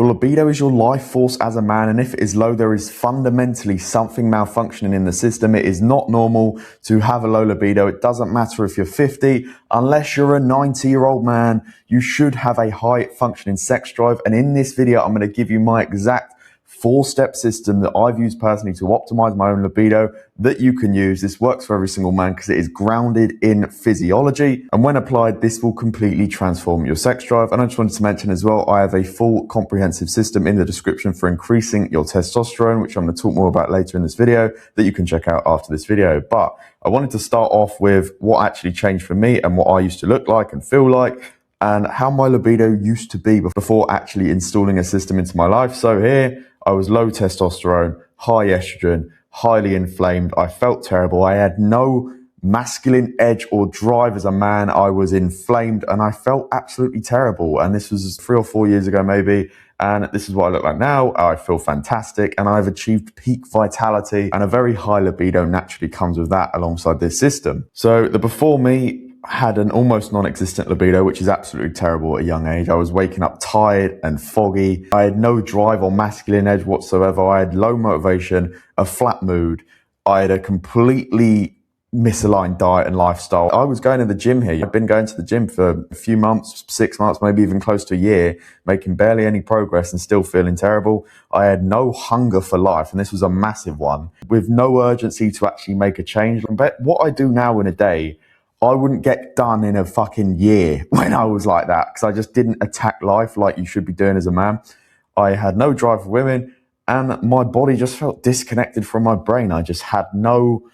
Your libido is your life force as a man, and if it is low, there is fundamentally something malfunctioning in the system. It is not normal to have a low libido. It doesn't matter if you're 50, unless you're a 90-year-old man, you should have a high functioning sex drive. And in this video, I'm going to give you my exact 4-step system that I've used personally to optimize my own libido that you can use. This works for every single man because it is grounded in physiology, and when applied, this will completely transform your sex drive. And I just wanted to mention as well, I have a full comprehensive system in the description for increasing your testosterone, which I'm going to talk more about later in this video, that you can check out after this video. But I wanted to start off with what actually changed for me and what I used to look like and feel like, and how my libido used to be before actually installing a system into my life. So here, I was low testosterone, high estrogen, highly inflamed. I felt terrible. I had no masculine edge or drive as a man. I was inflamed and I felt absolutely terrible. And this was 3 or 4 years ago, maybe. And this is what I look like now. I feel fantastic and I've achieved peak vitality, and a very high libido naturally comes with that alongside this system. So the before me had an almost non-existent libido, which is absolutely terrible at a young age. I was waking up tired and foggy. I had no drive or masculine edge whatsoever. I had low motivation, a flat mood. I had a completely misaligned diet and lifestyle. I was going to the gym here. I've been going to the gym for a few months, 6 months, maybe even close to a year, making barely any progress and still feeling terrible. I had no hunger for life, and this was a massive one, with no urgency to actually make a change. But what I do now in a day, I wouldn't get done in a fucking year when I was like that, because I just didn't attack life like you should be doing as a man. I had no drive for women, and my body just felt disconnected from my brain. I just had no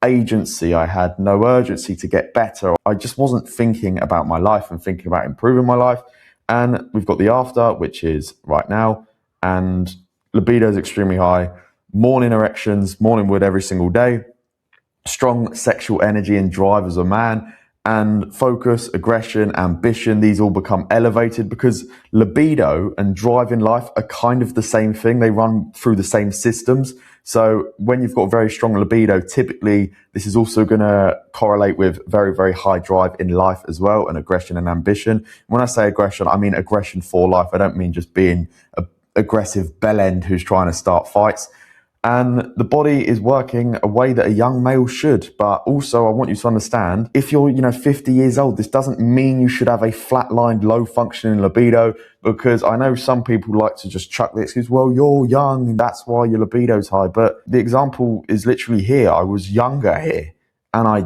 agency. I had no urgency to get better. I just wasn't thinking about my life and thinking about improving my life. And we've got the after, which is right now, and libido is extremely high. Morning erections, morning wood every single day. Strong sexual energy and drive as a man, and focus, aggression, ambition, these all become elevated because libido and drive in life are kind of the same thing. They run through the same systems. So when you've got very strong libido, typically this is also going to correlate with very, very high drive in life as well, and aggression and ambition. When I say aggression, I mean aggression for life. I don't mean just being an aggressive bellend who's trying to start fights. And the body is working a way that a young male should. But also I want you to understand, if you're, 50 years old, this doesn't mean you should have a flatlined, low functioning libido, because I know some people like to just chuck the excuse, well, you're young, and that's why your libido's high. But the example is literally here. I was younger here, and I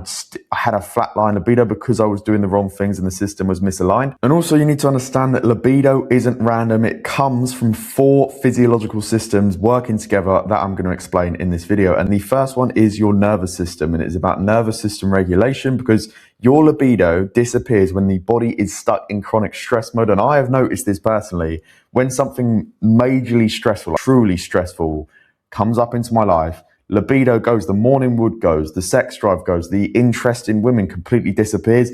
had a flatline libido because I was doing the wrong things and the system was misaligned. And also you need to understand that libido isn't random. It comes from 4 physiological systems working together that I'm going to explain in this video. And the first one is your nervous system, and it's about nervous system regulation, because your libido disappears when the body is stuck in chronic stress mode. And I have noticed this personally. When something majorly stressful, truly stressful, comes up into my life, libido goes, the morning wood goes, the sex drive goes, the interest in women completely disappears.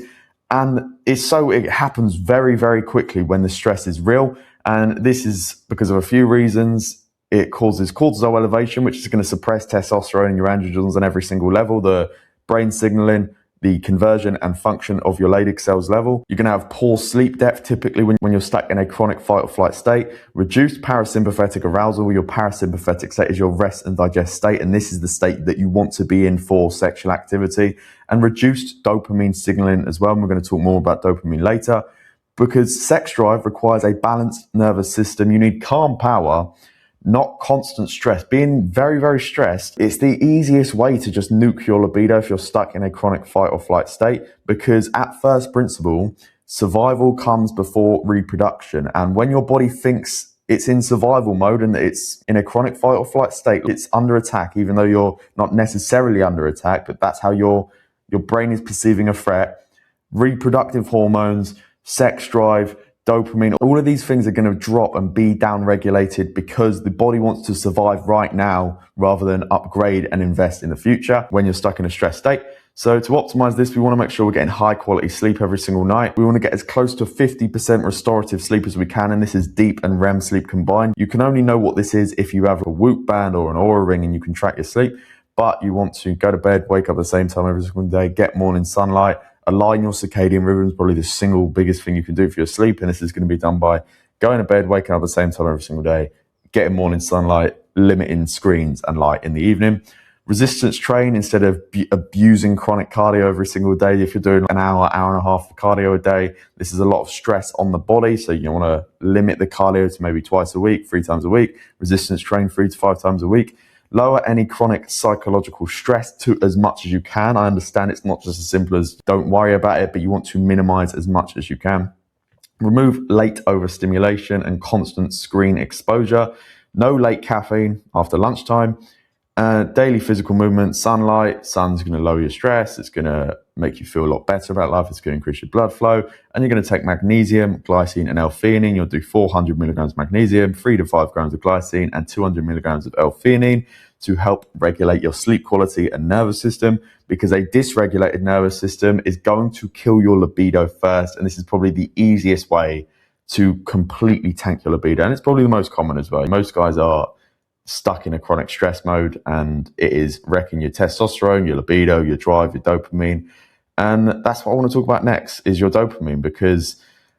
And it happens very, very quickly when the stress is real. And this is because of a few reasons. It causes cortisol elevation, which is going to suppress testosterone and your androgens on every single level, the brain signaling, the conversion and function of your Leydig cells level. You're going to have poor sleep depth, typically when you're stuck in a chronic fight or flight state. Reduced parasympathetic arousal. Your parasympathetic state is your rest and digest state, and this is the state that you want to be in for sexual activity. And reduced dopamine signaling as well, and we're going to talk more about dopamine later, because sex drive requires a balanced nervous system. You need calm power, not constant stress. Being very, very stressed, it's the easiest way to just nuke your libido if you're stuck in a chronic fight or flight state, because at first principle, survival comes before reproduction. And when your body thinks it's in survival mode and it's in a chronic fight or flight state, it's under attack, even though you're not necessarily under attack, but that's how your brain is perceiving a threat. Reproductive hormones, sex drive, dopamine, all of these things are going to drop and be down-regulated because the body wants to survive right now rather than upgrade and invest in the future when you're stuck in a stress state. So to optimize this, we want to make sure we're getting high quality sleep every single night. We want to get as close to 50% restorative sleep as we can, and this is deep and REM sleep combined. You can only know what this is if you have a Whoop band or an Oura ring and you can track your sleep, but you want to go to bed, wake up at the same time every single day, get morning sunlight, align your circadian rhythms, probably the single biggest thing you can do for your sleep. And this is going to be done by going to bed, waking up at the same time every single day, getting morning sunlight, limiting screens and light in the evening. Resistance train instead of abusing chronic cardio every single day. If you're doing an hour, hour and a half of cardio a day, this is a lot of stress on the body. So you want to limit the cardio to maybe twice a week, 3 times a week. Resistance train 3 to 5 times a week. Lower any chronic psychological stress to as much as you can. I understand it's not just as simple as don't worry about it, but you want to minimize as much as you can. Remove late overstimulation and constant screen exposure. No late caffeine after lunchtime. Daily physical movement, sunlight. Sun's going to lower your stress. It's going to make you feel a lot better about life. It's going to increase your blood flow. And you're going to take magnesium, glycine, and L-theanine. You'll do 400 milligrams of magnesium, 3 to 5 grams of glycine, and 200 milligrams of L-theanine to help regulate your sleep quality and nervous system, because a dysregulated nervous system is going to kill your libido first. And this is probably the easiest way to completely tank your libido. And it's probably the most common as well. Most guys are stuck in a chronic stress mode, and it is wrecking your testosterone, your libido, your drive, your dopamine. And that's what I want to talk about next, is your dopamine, because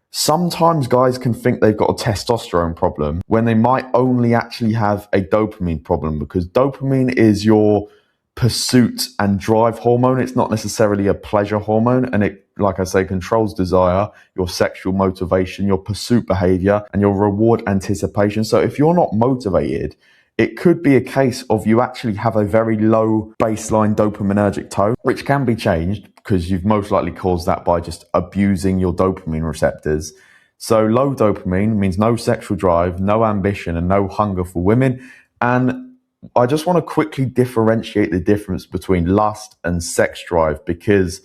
sometimes guys can think they've got a testosterone problem when they might only actually have a dopamine problem, because dopamine is your pursuit and drive hormone. It's not necessarily a pleasure hormone, and it, like I say, controls desire, your sexual motivation, your pursuit behavior, and your reward anticipation. So if you're not motivated, it could be a case of you actually have a very low baseline dopaminergic tone, which can be changed because you've most likely caused that by just abusing your dopamine receptors. So low dopamine means no sexual drive, no ambition, and no hunger for women. And I just want to quickly differentiate the difference between lust and sex drive, because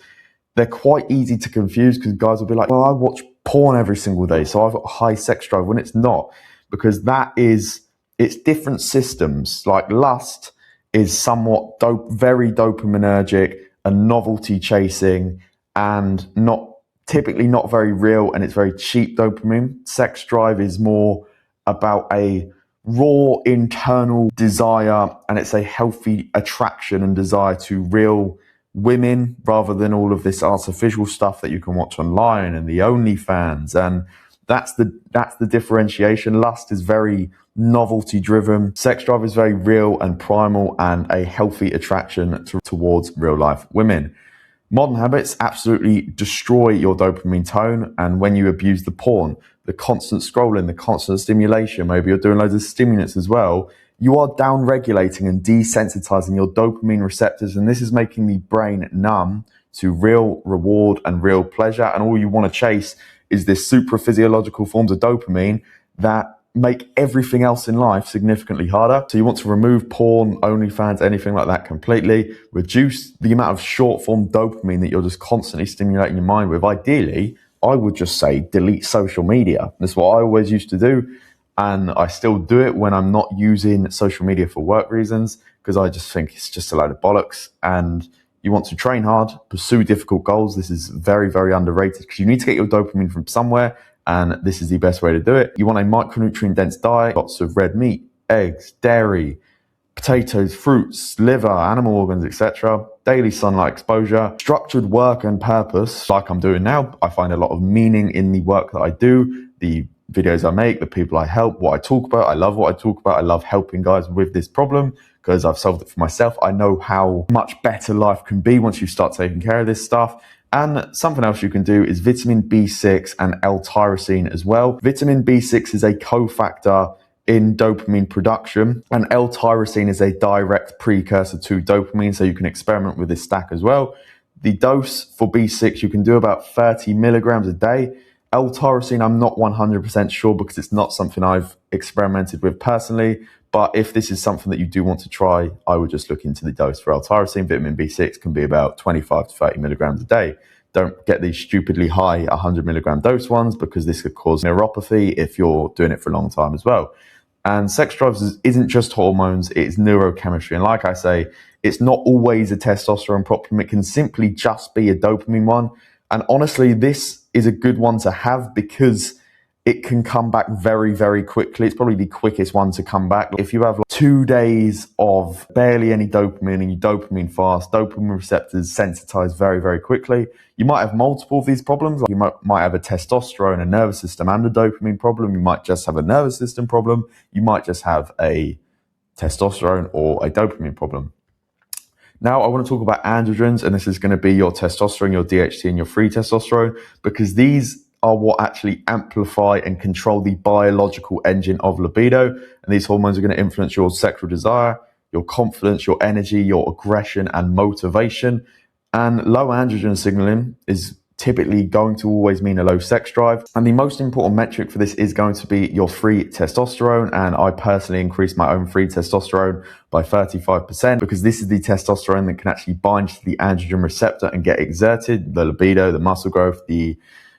they're quite easy to confuse, because guys will be like, well, I watch porn every single day, so I've got a high sex drive, when it's not, because it's different systems. Like lust is somewhat very dopaminergic and novelty chasing, and typically not very real, and it's very cheap dopamine. Sex drive is more about a raw internal desire, and it's a healthy attraction and desire to real women, rather than all of this artificial stuff that you can watch online and the OnlyFans. And that's the differentiation. Lust is very novelty driven. Sex drive is very real and primal, and a healthy attraction towards real life women. Modern habits absolutely destroy your dopamine tone. And when you abuse the porn, the constant scrolling, the constant stimulation, maybe you're doing loads of stimulants as well, you are down regulating and desensitizing your dopamine receptors. And this is making the brain numb to real reward and real pleasure. And all you want to chase is this super physiological forms of dopamine that make everything else in life significantly harder. So you want to remove porn, OnlyFans, anything like that completely. Reduce the amount of short form dopamine that you're just constantly stimulating your mind with. Ideally, I would just say delete social media. That's what I always used to do. And I still do it when I'm not using social media for work reasons, because I just think it's just a load of bollocks. And you want to train hard, pursue difficult goals. This is very, very underrated, because you need to get your dopamine from somewhere, and this is the best way to do it. You want a micronutrient dense diet, lots of red meat, eggs, dairy, potatoes, fruits, liver, animal organs, etc. Daily sunlight exposure, structured work and purpose, like I'm doing now. I find a lot of meaning in the work that I do, the videos I make, the people I help, what I talk about. I love what I talk about. I love helping guys with this problem, because I've solved it for myself. I know how much better life can be once you start taking care of this stuff. And something else you can do is vitamin B6 and L-tyrosine as well. Vitamin B6 is a cofactor in dopamine production, and L-tyrosine is a direct precursor to dopamine, so you can experiment with this stack as well. The dose for B6, you can do about 30 milligrams a day. L-tyrosine, I'm not 100% sure, because it's not something I've experimented with personally. But if this is something that you do want to try, I would just look into the dose for L-tyrosine. Vitamin B6 can be about 25 to 30 milligrams a day. Don't get these stupidly high 100 milligram dose ones, because this could cause neuropathy if you're doing it for a long time as well. And sex drive isn't just hormones, it's neurochemistry. And like I say, it's not always a testosterone problem. It can simply just be a dopamine one. And honestly, this is a good one to have, because it can come back very, very quickly. It's probably the quickest one to come back. If you have like 2 days of barely any dopamine and you dopamine fast, dopamine receptors sensitize very, very quickly. You might have multiple of these problems. Like you might have a testosterone, a nervous system, and a dopamine problem. You might just have a nervous system problem. You might just have a testosterone or a dopamine problem. Now, I want to talk about androgens, and this is going to be your testosterone, your DHT, and your free testosterone, because these are what actually amplify and control the biological engine of libido. And these hormones are going to influence your sexual desire, your confidence, your energy, your aggression, and motivation. And low androgen signaling is typically going to always mean a low sex drive. And the most important metric for this is going to be your free testosterone. And I personally increased my own free testosterone by 35% because this is the testosterone that can actually bind to the androgen receptor and get exerted. The libido, the muscle growth, the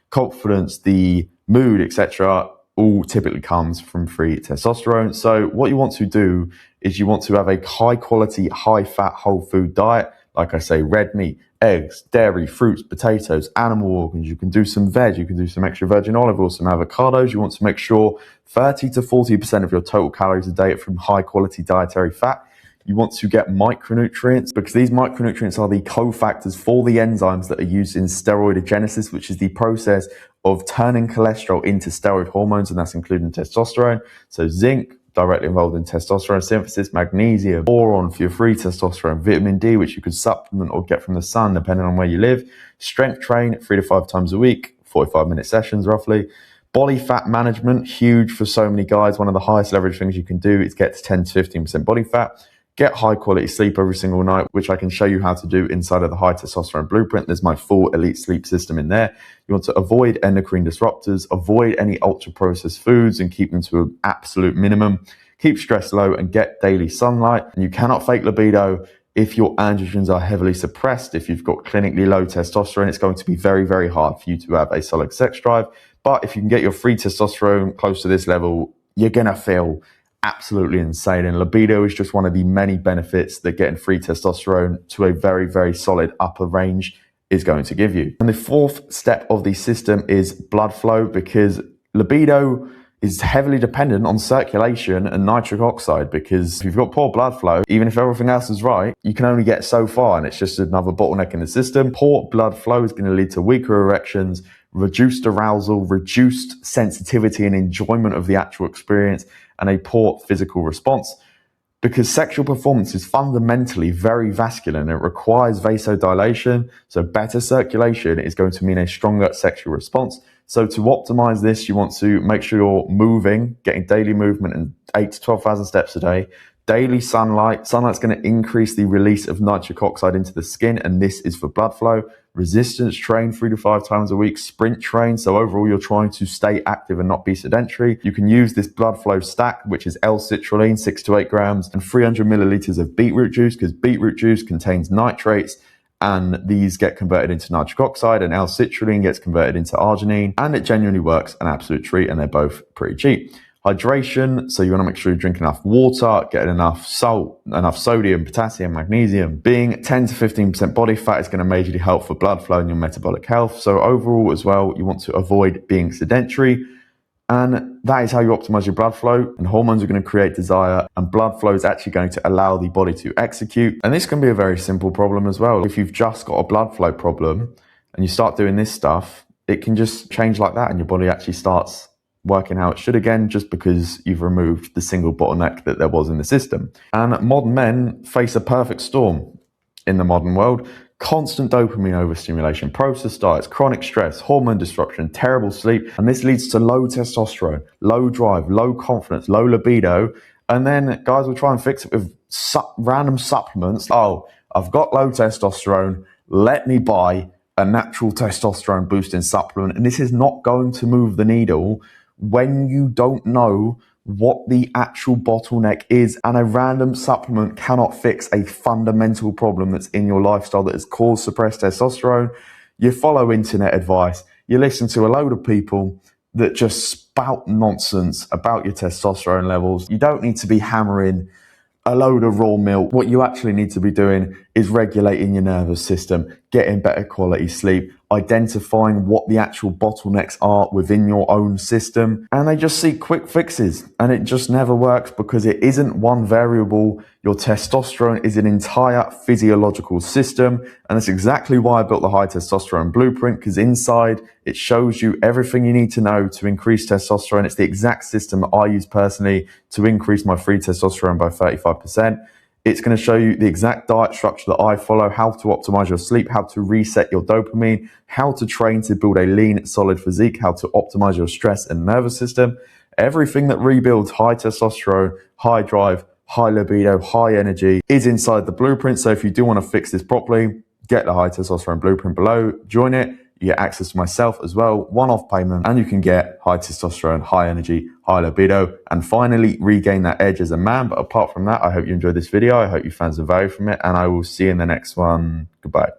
confidence, the mood, etc., all typically comes from free testosterone. So what you want to do is you want to have a high quality, high fat, whole food diet. Like I say, red meat, eggs, dairy, fruits, potatoes, animal organs. You can do some veg. You can do some extra virgin olive oil, some avocados. You want to make sure 30 to 40% of your total calories a day are from high quality dietary fat. You want to get micronutrients because these micronutrients are the cofactors for the enzymes that are used in steroidogenesis, which is the process of turning cholesterol into steroid hormones, and that's including testosterone. So zinc, directly involved in testosterone synthesis, magnesium, boron for your free testosterone, vitamin D, which you could supplement or get from the sun, depending on where you live. Strength train 3 to 5 times a week, 45-minute sessions roughly. Body fat management, huge for so many guys. One of the highest leverage things you can do is get to 10 to 15% body fat. Get high quality sleep every single night, which I can show you how to do inside of the High Testosterone Blueprint. There's my full elite sleep system in there. You want to avoid endocrine disruptors, avoid any ultra processed foods and keep them to an absolute minimum. Keep stress low and get daily sunlight. And you cannot fake libido if your androgens are heavily suppressed. If you've got clinically low testosterone, it's going to be very, very hard for you to have a solid sex drive. But if you can get your free testosterone close to this level, you're going to feel absolutely insane. And libido is just one of the many benefits that getting free testosterone to a very, very solid upper range is going to give you. And the fourth step of the system is blood flow, because libido is heavily dependent on circulation and nitric oxide, because if you've got poor blood flow, even if everything else is right, you can only get so far, and it's just another bottleneck in the system. Poor blood flow is going to lead to weaker erections, reduced arousal, reduced sensitivity and enjoyment of the actual experience, and a poor physical response. Because sexual performance is fundamentally very vascular and it requires vasodilation, so better circulation is going to mean a stronger sexual response. So to optimize this, you want to make sure you're moving, getting daily movement and 8 to 12,000 steps a day. Daily sunlight. Sunlight's going to increase the release of nitric oxide into the skin, and this is for blood flow. Resistance train 3 to 5 times a week. Sprint train, so overall you're trying to stay active and not be sedentary. You can use this blood flow stack, which is L-citrulline, 6 to 8 grams, and 300 milliliters of beetroot juice, because beetroot juice contains nitrates, and these get converted into nitric oxide, and L-citrulline gets converted into arginine, and it genuinely works, an absolute treat, and they're both pretty cheap. Hydration, so you want to make sure you're drinking enough water, getting enough salt, enough sodium, potassium, magnesium. Being 10 to 15% body fat is going to majorly help for blood flow and your metabolic health. So overall as well, you want to avoid being sedentary. And that is how you optimize your blood flow. And hormones are going to create desire, and blood flow is actually going to allow the body to execute. And this can be a very simple problem as well. If you've just got a blood flow problem and you start doing this stuff, it can just change like that and your body actually starts working how it should again, just because you've removed the single bottleneck that there was in the system. And modern men face a perfect storm in the modern world. Constant dopamine overstimulation, processed diets, chronic stress, hormone disruption, terrible sleep. And this leads to low testosterone, low drive, low confidence, low libido. And then guys will try and fix it with random supplements. Oh, I've got low testosterone. Let me buy a natural testosterone boosting supplement. And this is not going to move the needle when you don't know what the actual bottleneck is, and a random supplement cannot fix a fundamental problem that's in your lifestyle that has caused suppressed testosterone. You follow internet advice, you listen to a load of people that just spout nonsense about your testosterone levels. You don't need to be hammering a load of raw milk. What you actually need to be doing is regulating your nervous system, getting better quality sleep, identifying what the actual bottlenecks are within your own system. And they just seek quick fixes, and it just never works because it isn't one variable. Your testosterone is an entire physiological system, and that's exactly why I built the High Testosterone Blueprint, because inside it shows you everything you need to know to increase testosterone. It's the exact system that I use personally to increase my free testosterone by 35%. It's going to show you the exact diet structure that I follow, how to optimize your sleep, how to reset your dopamine, how to train to build a lean, solid physique, how to optimize your stress and nervous system. Everything that rebuilds high testosterone, high drive, high libido, high energy is inside the blueprint. So if you do want to fix this properly, get the High Testosterone Blueprint below, join it. You get access to myself as well, one-off payment, and you can get high testosterone, high energy, high libido, and finally regain that edge as a man. But apart from that, I hope you enjoyed this video. I hope you found some value from it, and I will see you in the next one. Goodbye.